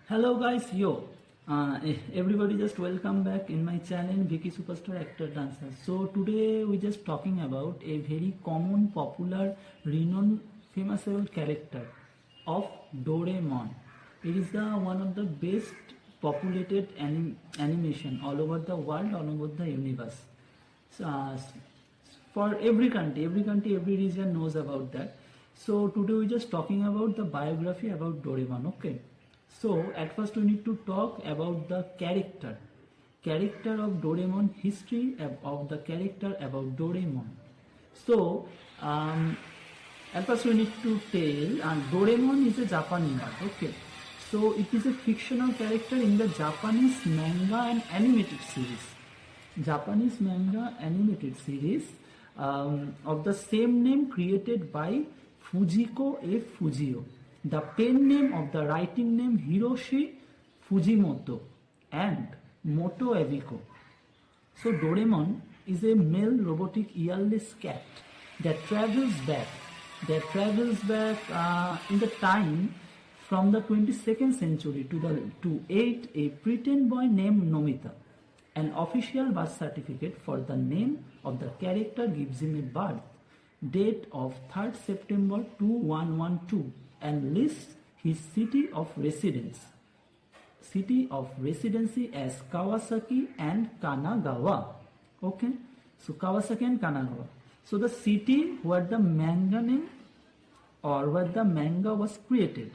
Hello guys, everybody just welcome back in my channel Vicky Superstar Actor Dancer. So today we just talking about a very common, popular, renowned, famous character of Doraemon. It is one of the best populated animation all over the world, all over the universe. For every country, every region knows about that. So today we just talking about the biography about Doraemon. Okay. So at first we need to talk about the character of Doraemon, history of the character about Doraemon. So at first we need to tell Doraemon is a Japanese word. Okay, so it is a fictional character in the Japanese manga and animated series. Japanese manga animated series of the same name created by Fujiko F. Fujio. The pen name of the writing name Hiroshi Fujimoto and Moto Abiko. So Doraemon is a male robotic earless cat that travels back in the time from the 22nd century to aid a pretend boy named Nobita. An official birth certificate for the name of the character gives him a birth date of 3rd September 2112 and lists his city of residency as Kawasaki and Kanagawa. Okay, so Kawasaki and Kanagawa. So the city where the manga name or where the manga was created.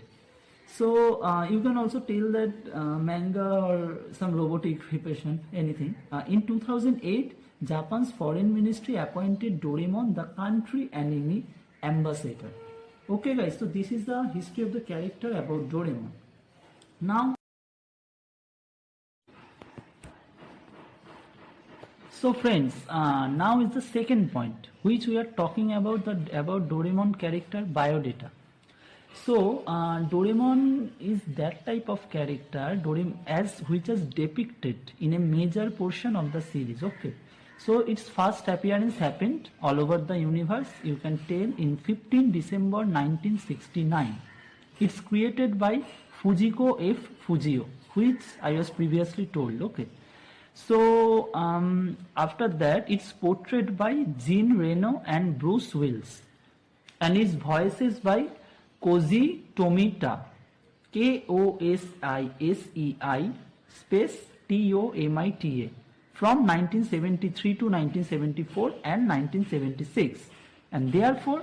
So you can also tell that manga or some robotic preparation, anything. In 2008, Japan's foreign ministry appointed Doraemon the country anime ambassador. Okay guys, so this is the history of the character about Doraemon. Now, so friends, now is the second point which we are talking about about Doraemon character biodata. So Doraemon is that type of character which is depicted in a major portion of the series. Okay. So its first appearance happened all over the universe, you can tell, in 15 December 1969. It's created by Fujiko F. Fujio, which I was previously told. Okay. So after that, it's portrayed by Jean Reno and Bruce Willis, and its voice is by Koji Tomita, Kosisei space Tomita. From 1973 to 1974 and 1976, and therefore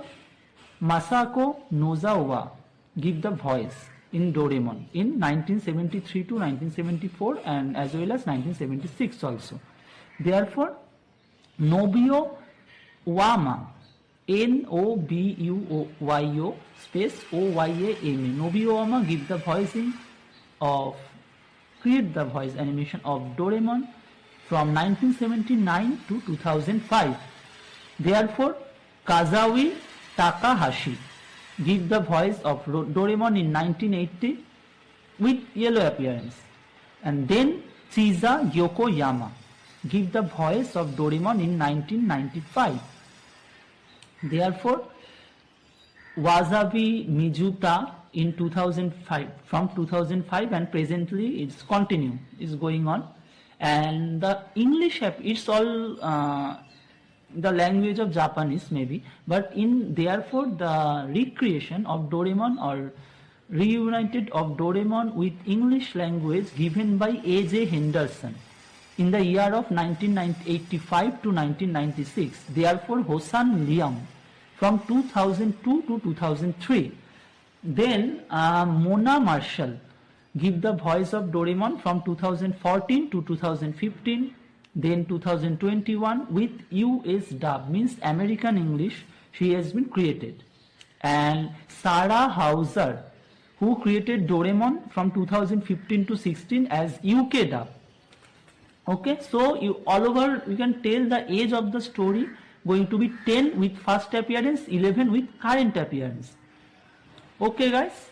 Masako Nozawa give the voice in Doraemon in 1973 to 1974 and as well as 1976 also. Therefore Nobio Wama, Nobuyo space Oyama, Nobio Wama give the voicing of create the voice animation of Doraemon from 1979 to 2005. Therefore, Kazawi Takahashi give the voice of Doraemon in 1980 with yellow appearance. And then Chiza Yokoyama give the voice of Doraemon in 1995. Therefore, Wasabi Mizuta in 2005, from 2005, and presently it's going on. And the English, it's all the language of Japanese maybe, but therefore the recreation of Doraemon or reunited of Doraemon with English language given by A.J. Henderson in the year of 1985 to 1996. Therefore Hosan Liang from 2002 to 2003. Then Mona Marshall give the voice of Doraemon from 2014 to 2015, then 2021 with US dub, means American English, she has been created. And Sarah Hauser, who created Doraemon from 2015 to 16 as UK dub. Okay, so all over you can tell the age of the story going to be 10 with first appearance, 11 with current appearance. Okay guys.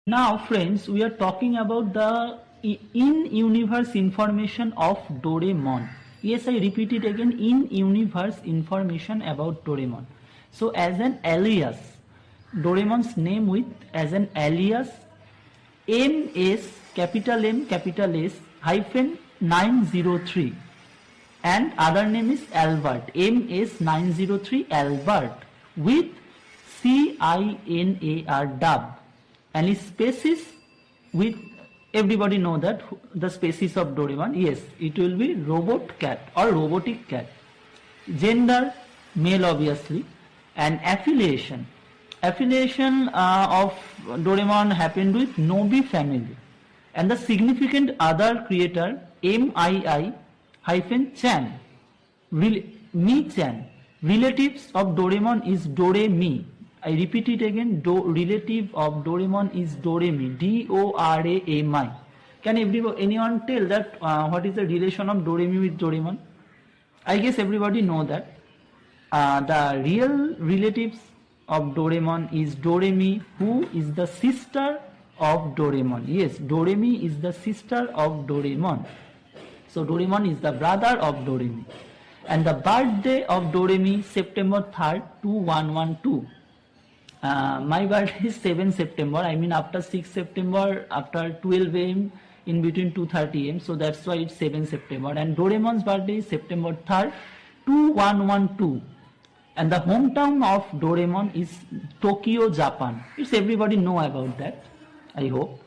Now friends, we are talking about the in-universe information of Doraemon. Yes, I repeat it again, in-universe information about Doraemon. So as an alias, Doraemon's name with as an alias MS capital M capital S hyphen 903, and other name is Albert, MS 903 Albert with CINAR dub, and his species with, everybody know that the species of Doraemon, yes, it will be robot cat or robotic cat. Gender male obviously, and affiliation of Doraemon happened with Nobi family, and the significant other creator MII hyphen Chan, Mi Chan. Relatives of Doraemon is Doremi. I repeat it again, relative of Doraemon is Doremi, Doraemi. Can anyone tell that what is the relation of Doremi with Doraemon? I guess everybody know that. The real relatives of Doraemon is Doremi, who is the sister of Doraemon. Yes, Doremi is the sister of Doraemon. So Doraemon is the brother of Doremi. And the birthday of Doremi, September 3rd, 2112. My birthday is 7 September. I mean after 6 September, after 12 am, in between 2:30 am. So that's why it's 7 September. And Doraemon's birthday is September 3rd, 2112. And the hometown of Doraemon is Tokyo, Japan. It's everybody know about that, I hope.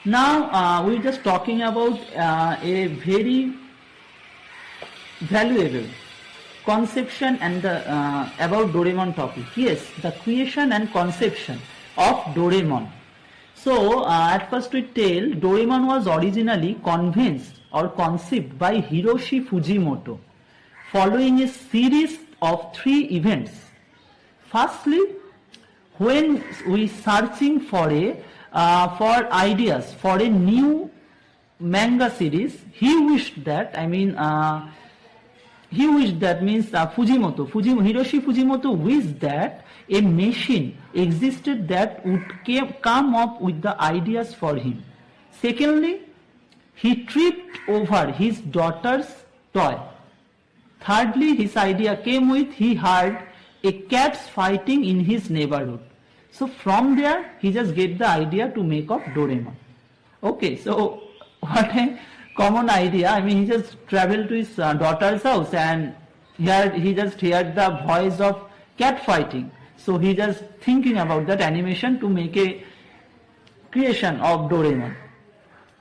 Now we're just talking about a very valuable conception and the about Doraemon topic. Yes, the creation and conception of Doraemon. So at first we tell Doraemon was originally conceived or conceived by Hiroshi Fujimoto following a series of 3 events. Firstly, when we searching for ideas for a new manga series, Hiroshi Fujimoto wished that a machine existed that would come up with the ideas for him. Secondly, he tripped over his daughter's toy. Thirdly, his idea came with he heard a cats fighting in his neighborhood. So from there, he just get the idea to make up Doraemon. Okay, so what a common idea. I mean, he just traveled to his daughter's house and he just heard the voice of cat fighting. So he just thinking about that animation to make a creation of Doraemon.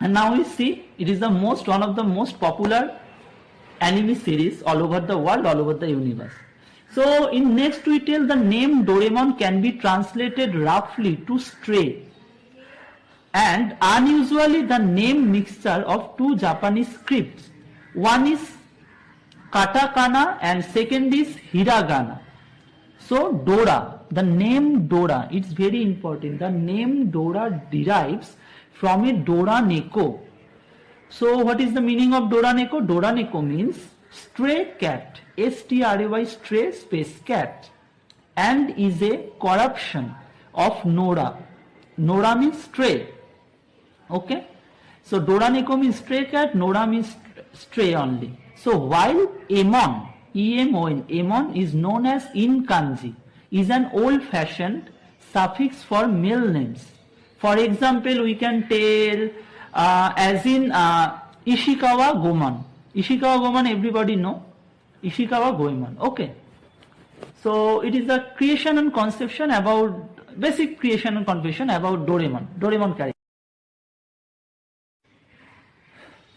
And now we see it is one of the most popular anime series all over the world, all over the universe. So in next we tell the name Doraemon can be translated roughly to stray, and unusually the name mixture of 2 Japanese scripts. One is katakana and second is hiragana. So Dora, the name Dora, it's very important. The name Dora derives from a Dora Neko. So what is the meaning of Dora Neko? Dora Neko means stray cat, stray, stray space cat, and is a corruption of Nora. Nora means stray. Okay, so Dora Neko means stray cat, Nora means stray only. So while Emon, E-M-O-N, Emon is known as in kanji, is an old-fashioned suffix for male names. For example, we can tell as in Ishikawa Goemon. Ishikawa Goemon, everybody know. Ishikawa Goemon. Okay. So it is the creation and conception about, basic creation and conception about Doraemon character.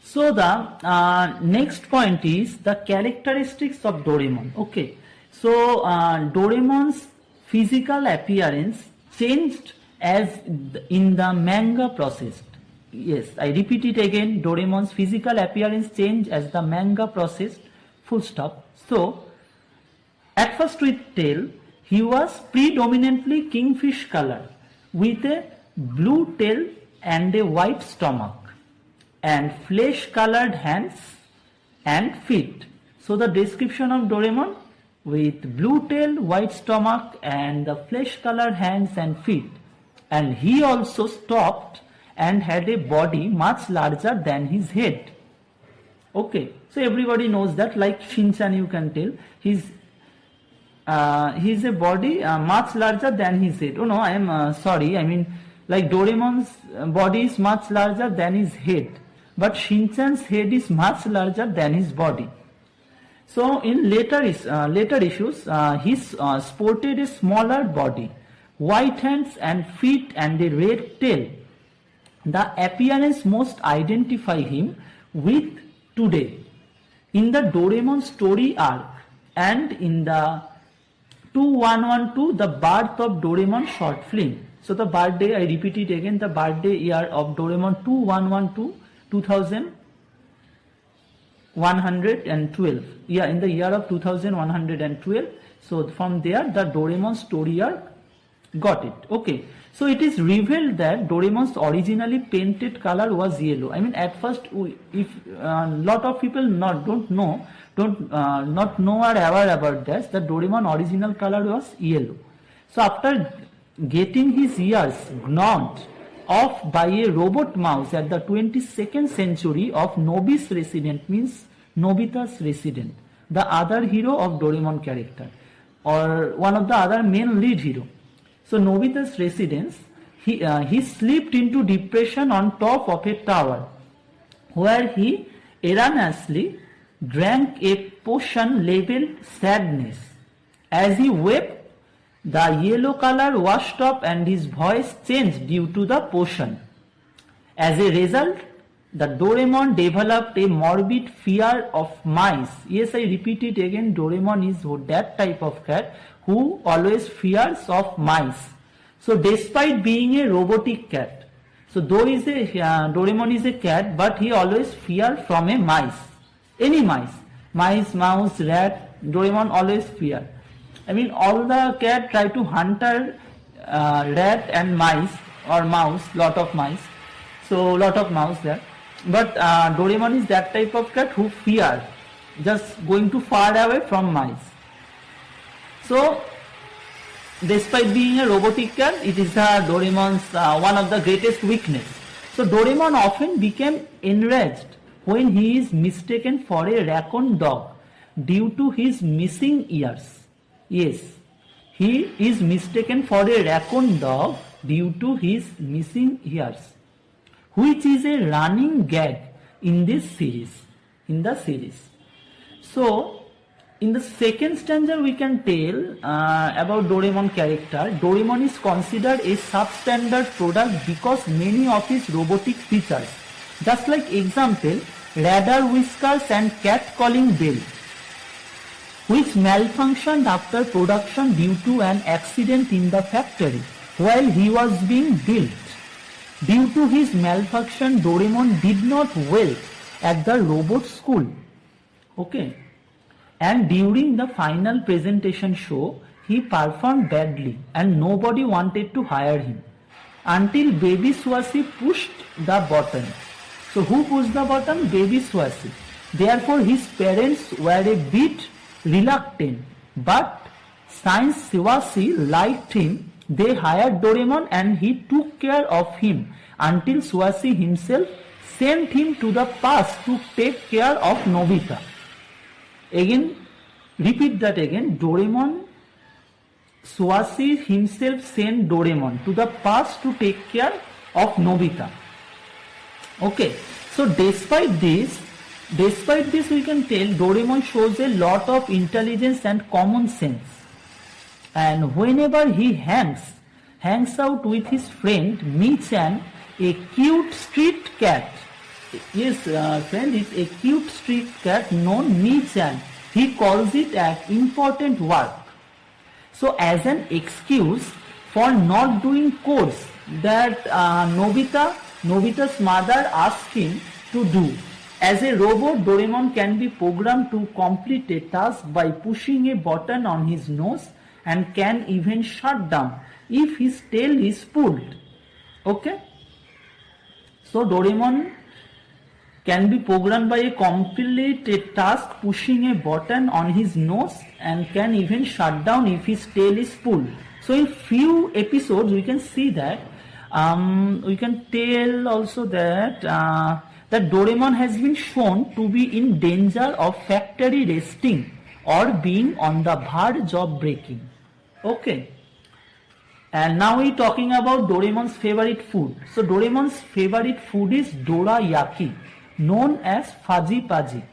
So the next point is the characteristics of Doraemon. Okay. So Doraemon's physical appearance changed as in the manga processed. Yes, I repeat it again. Doraemon's physical appearance changed as the manga processed. Full stop. So at first we tell he was predominantly kingfish color with a blue tail and a white stomach and flesh colored hands and feet. So the description of Doraemon with blue tail, white stomach and the flesh colored hands and feet. And he also stopped and had a body much larger than his head. Okay, so everybody knows that, like Shinchan you can tell, his He's a body much larger than his head. Oh no, I am sorry. I mean, like Doraemon's body is much larger than his head, but Shinchan's head is much larger than his body. So in later issues, he sported a smaller body, white hands and feet, and a red tail. The appearance most identify him with today. In the Doraemon story arc and in the 2112, the birth of Doraemon short film. So the birthday, I repeat it again, the birthday year of Doraemon 2112, 2112. Yeah, in the year of 2112. So from there, the Doraemon story arc got it. Okay. So it is revealed that Doraemon's originally painted color was yellow. I mean, at first, if lot of people don't know or aware about this, the Doraemon original color was yellow. So after getting his ears gnawed off by a robot mouse at the 22nd century of Nobi's resident, means Nobita's resident, the other hero of Doraemon character, or one of the other main lead hero. So Nobita's residence, he slipped into depression on top of a tower, where he erroneously drank a potion labeled sadness. As he wept, the yellow color washed off and his voice changed due to the potion. As a result, the Doraemon developed a morbid fear of mice. Yes, I repeat it again, Doraemon is that type of cat who always fears of mice. So despite being a robotic cat, so though Doraemon is a cat, but he always fears from a mice. Any mice, mouse, rat, Doraemon always fear. I mean, all the cat try to hunt rat and mice or mouse, lot of mice. So lot of mouse there. But Doraemon is that type of cat who fear, just going too far away from mice. So despite being a robotic cat, it is Doraemon's one of the greatest weakness. So Doraemon often became enraged when he is mistaken for a raccoon dog due to his missing ears. Yes, he is mistaken for a raccoon dog due to his missing ears, which is a running gag in this series. So in the second stanza, we can tell about Doraemon character. Doraemon is considered a substandard product because many of his robotic features, just like example, radar whiskers and cat calling bell, which malfunctioned after production due to an accident in the factory while he was being built. Due to his malfunction, Doraemon did not well at the robot school. Okay. And during the final presentation show, he performed badly and nobody wanted to hire him until Baby Sewashi pushed the button. So who pushed the button? Baby Sewashi. Therefore his parents were a bit reluctant, but since Sewashi liked him, they hired Doraemon and he took care of him until Sewashi himself sent him to the past to take care of Nobita. Again, repeat that again. Sewashi himself sent Doraemon to the past to take care of Nobita. Okay, so despite this we can tell Doraemon shows a lot of intelligence and common sense. And whenever he hangs out with his friend Mi-chan, a cute street cat. Yes, friend, is a cute street cat known Mi-chan. He calls it an important work. So as an excuse for not doing course that Nobita's mother asked him to do. As a robot, Doraemon can be programmed to complete a task by pushing a button on his nose and can even shut down if his tail is pulled. Okay? So Doraemon can be programmed by a complete a task pushing a button on his nose and can even shut down if his tail is pulled. So in few episodes we can see that we can tell also that that Doraemon has been shown to be in danger of factory resting or being on the verge of breaking. Okay. And now we're talking about Doraemon's favorite food. So Doraemon's favorite food is dorayaki, known as fudgy pudgy.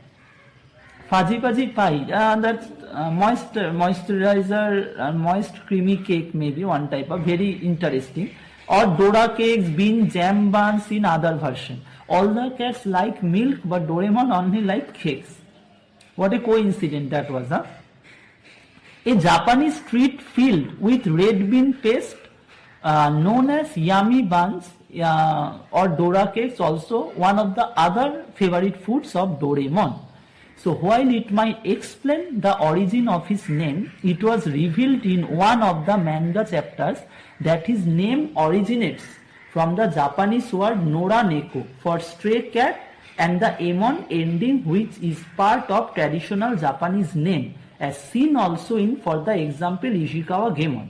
Fudgy pudgy pie, that's moisturizer, moist creamy cake, maybe one type of, very interesting. Or Dora cakes, bean jam buns in other version. All the cats like milk, but Doraemon only like cakes. What a coincidence that was, huh? A Japanese street filled with red bean paste, known as yummy buns or Dora cakes, also one of the other favorite foods of Doraemon. So while it might explain the origin of his name, it was revealed in one of the manga chapters that his name originates from the Japanese word noraneko for stray cat and the emon ending, which is part of traditional Japanese name, as seen also in, for the example, Ishikawa Gemon.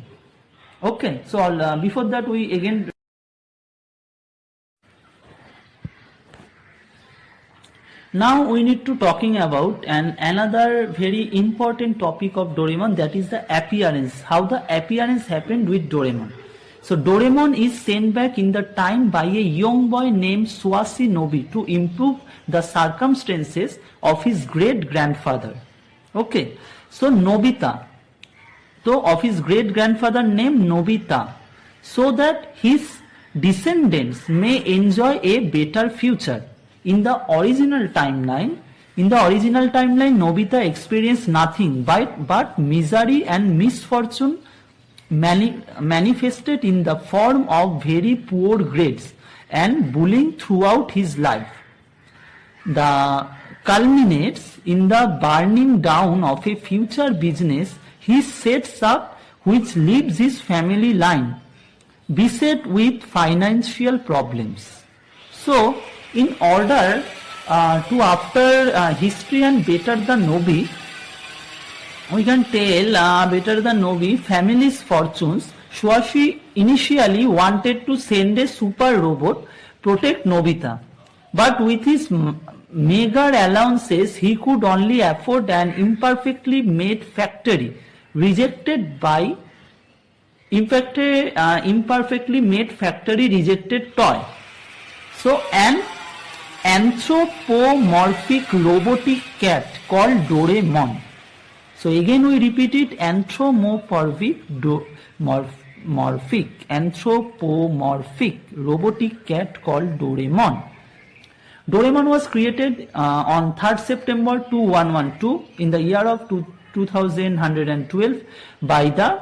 Okay, so before that we again. Now we need to talking about another very important topic of Doraemon, that is the appearance, how the appearance happened with Doraemon. So Doraemon is sent back in the time by a young boy named Sewashi Nobi to improve the circumstances of his great grandfather. Okay, so Nobita, so of his great grandfather named Nobita, so that his descendants may enjoy a better future. In the original timeline, Nobita experienced nothing but misery and misfortune manifested in the form of very poor grades and bullying throughout his life. The culminates in the burning down of a future business he sets up, which leaves his family line beset with financial problems. So, in order to after history and better the Nobi, we can tell better the Nobi family's fortunes. Sewashi initially wanted to send a super robot protect Nobita, but with his meager allowances he could only afford an imperfectly made factory rejected toy. So an anthropomorphic robotic cat called Doraemon. So again we repeat it, anthropomorphic robotic cat called Doraemon. Doraemon was created on 3rd September 2112 in the year of 2112 by the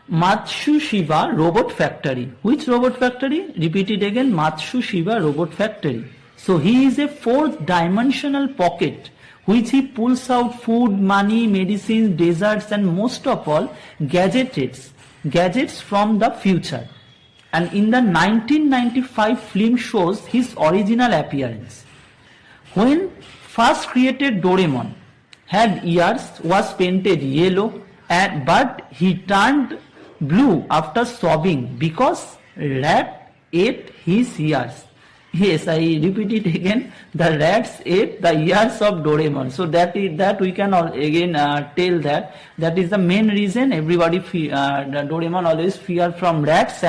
Matsushita Robot Factory. Which robot factory? Repeat it again, Matsushita Robot Factory. So he is a 4th dimensional pocket which he pulls out food, money, medicines, desserts and most of all gadgets from the future. And in the 1995 film shows his original appearance. When first created, Doraemon had ears, was painted yellow, but he turned blue after sobbing because rat ate his ears. Yes, I repeat it again. The rats ate the ears of Doraemon. So that we can again tell that is the main reason everybody Doraemon always fear from rats,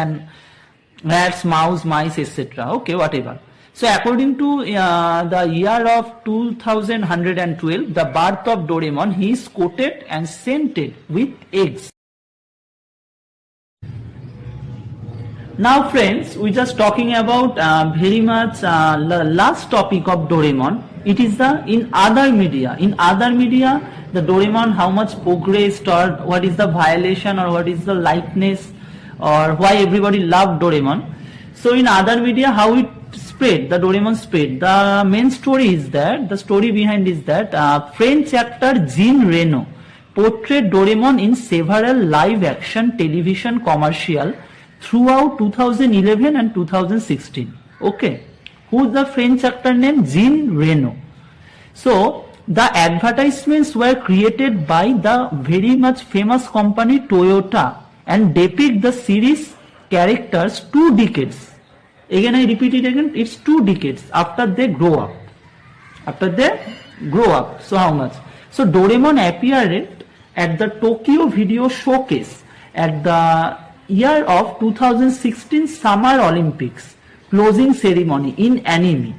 mouse, mice, etc. Okay, whatever. So according to the year of 2112, the birth of Doraemon, he is coated and scented with eggs. Now friends, we just talking about very much the last topic of Doraemon. It is in other media. In other media, the Doraemon, how much progressed, or what is the violation, or what is the likeness, or why everybody loved Doraemon. So in other media, how it spread, the Doraemon spread. The main story is that, the story behind is that French actor Jean Reno portrayed Doraemon in several live action television commercial throughout 2011 and 2016. Okay, who's the French actor named Jean Reno? So the advertisements were created by the very much famous company Toyota and depict the series characters 2 decades. Again I repeat it again, it's 2 decades after they grow up. So how much? So Doraemon appeared at the Tokyo Video Showcase at the year of 2016 Summer Olympics closing ceremony in anime,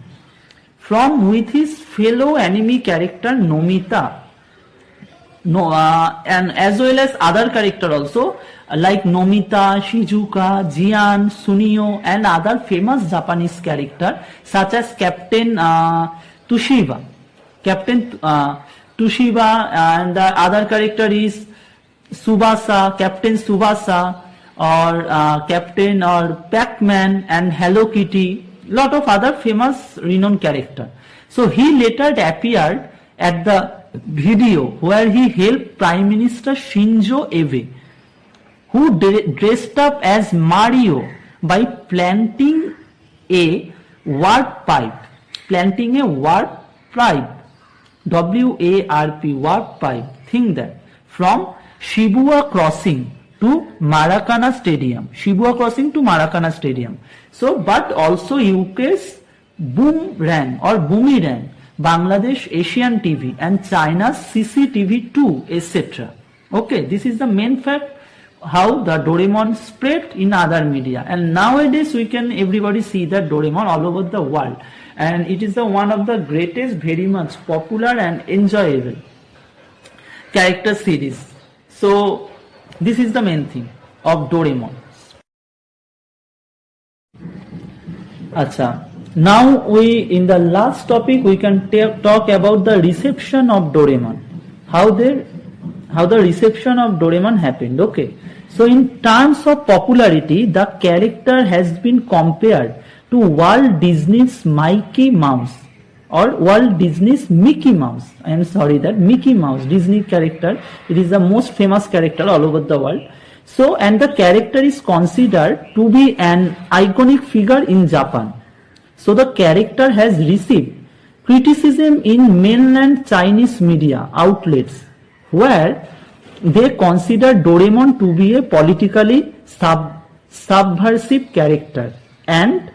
from with his fellow anime character Nobita, and as well as other character also like Nobita, Shizuka, Jian, Sunio, and other famous Japanese character such as Captain Toshiba. Toshiba, and the other character is Subasa, Captain Subasa, or Captain or Pac-Man and Hello Kitty, lot of other famous renowned character. So he later appeared at the video where he helped Prime Minister Shinzo Abe, who dressed up as Mario by planting a warp pipe. Planting a warp pipe, W-A-R-P, warp pipe, think that, from Shibuya Crossing to Maracana Stadium. Shibuya Crossing to Maracana Stadium. So, but also UK's Boomerang or Boomerang, Bangladesh Asian TV, and China's CCTV2, etc. Okay, this is the main fact how the Doraemon spread in other media, and nowadays we can everybody see that Doraemon all over the world, and it is the one of the greatest, very much popular and enjoyable character series. So this is the main thing of Doraemon. Acha. Now we, in the last topic, we can talk about the reception of Doraemon. How the reception of Doraemon happened. Okay. So in terms of popularity, the character has been compared to Walt Disney's Mickey Mouse or Walt Disney's Mickey Mouse. I am sorry, that Mickey Mouse, Disney character. It is the most famous character all over the world. So, and the character is considered to be an iconic figure in Japan. So the character has received criticism in mainland Chinese media outlets where they consider Doraemon to be a politically subversive character, and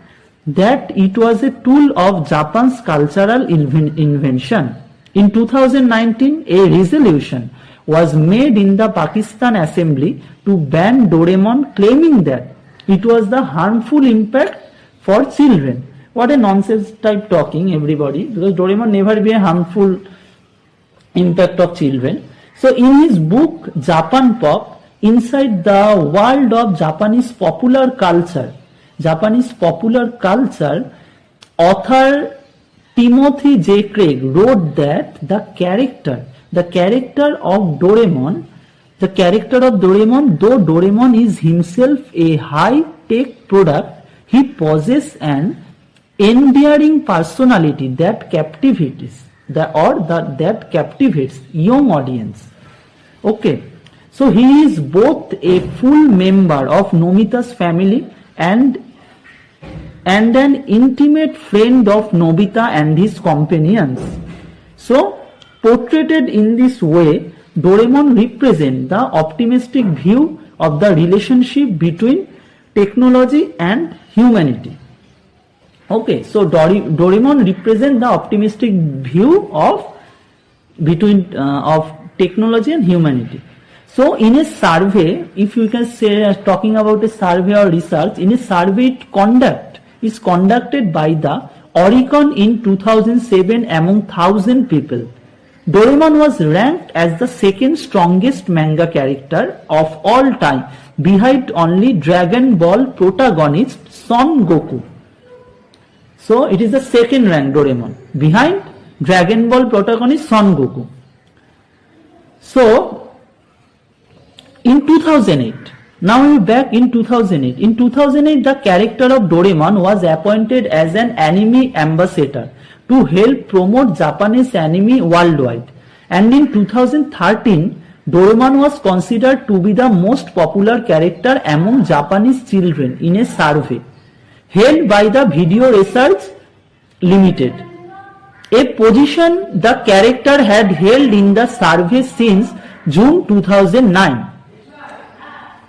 that it was a tool of Japan's cultural invention. In 2019, a resolution was made in the Pakistan Assembly to ban Doraemon, claiming that it was the harmful impact for children. What a nonsense type talking, everybody, because Doraemon never be a harmful impact of children. So in his book Japan Pop, Inside the World of Japanese Popular Culture, author Timothy J. Craig wrote that the character of Doraemon, though Doraemon is himself a high-tech product, he possesses an endearing personality that captivates young audience. Okay, so he is both a full member of Nobita's family and an intimate friend of Nobita and his companions. So, portrayed in this way, Doraemon represents the optimistic view of the relationship between technology and humanity. Okay, so Doraemon represents the optimistic view of technology and humanity. So in a survey, if you can say, talking about a survey or research, in a survey is conducted by the Oricon in 2007 among 1,000 people. Doraemon was ranked as the second strongest manga character of all time, behind only Dragon Ball protagonist Son Goku. So it is the second rank, Doraemon, behind Dragon Ball protagonist Son Goku. So in 2008, now we are back in 2008. In 2008, the character of Doraemon was appointed as an anime ambassador to help promote Japanese anime worldwide. And in 2013, Doraemon was considered to be the most popular character among Japanese children in a survey held by the Video Research Limited, a position the character had held in the survey since June 2009.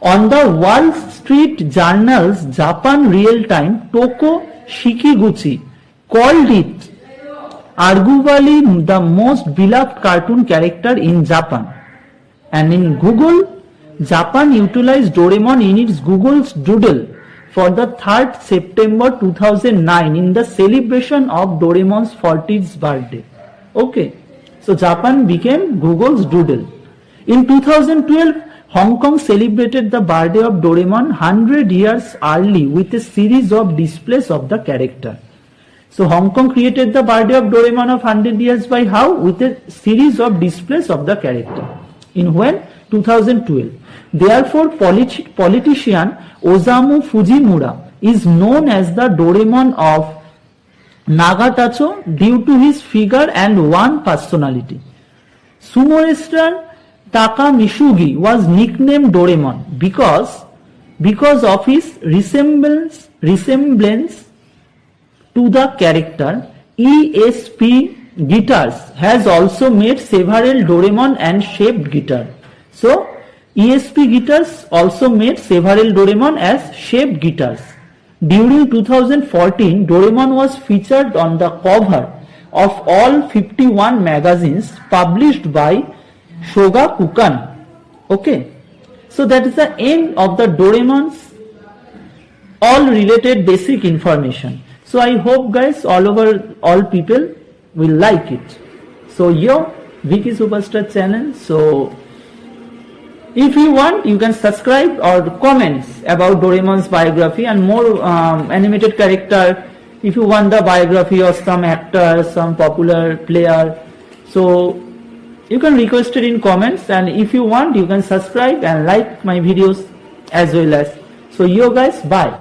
On the Wall Street Journal's Japan Real Time, Toko Shikiguchi called it arguably the most beloved cartoon character in Japan. And in Google, Japan utilized Doraemon in its Google's Doodle for the 3rd September 2009 in the celebration of Doraemon's 40th birthday. Okay, so Japan became Google's Doodle. In 2012, Hong Kong celebrated the birthday of Doraemon 100 years early with a series of displays of the character. So Hong Kong created the birthday of Doraemon of 100 years by how? With a series of displays of the character. In when? 2012. Therefore, politician Osamu Fujimura is known as the Doraemon of Nagatacho due to his figure and one personality. Sumo wrestler Taka Misugi was nicknamed Doraemon because of his resemblance to the character. ESP Guitars has also made several Doraemon and shaped guitar. So ESP Guitars also made several Doraemon as shaped guitars. During 2014, Doraemon was featured on the cover of all 51 magazines published by Shogakukan. Okay, so that is the end of the Doraemon's all related basic information. So I hope guys all people will like it. So yo, Vicky Superstar channel. So if you want, you can subscribe or comments about Doraemon's biography and more animated character. If you want the biography of some actor, some popular player, so you can request it in comments, and if you want, you can subscribe and like my videos as well as. So yo guys, bye.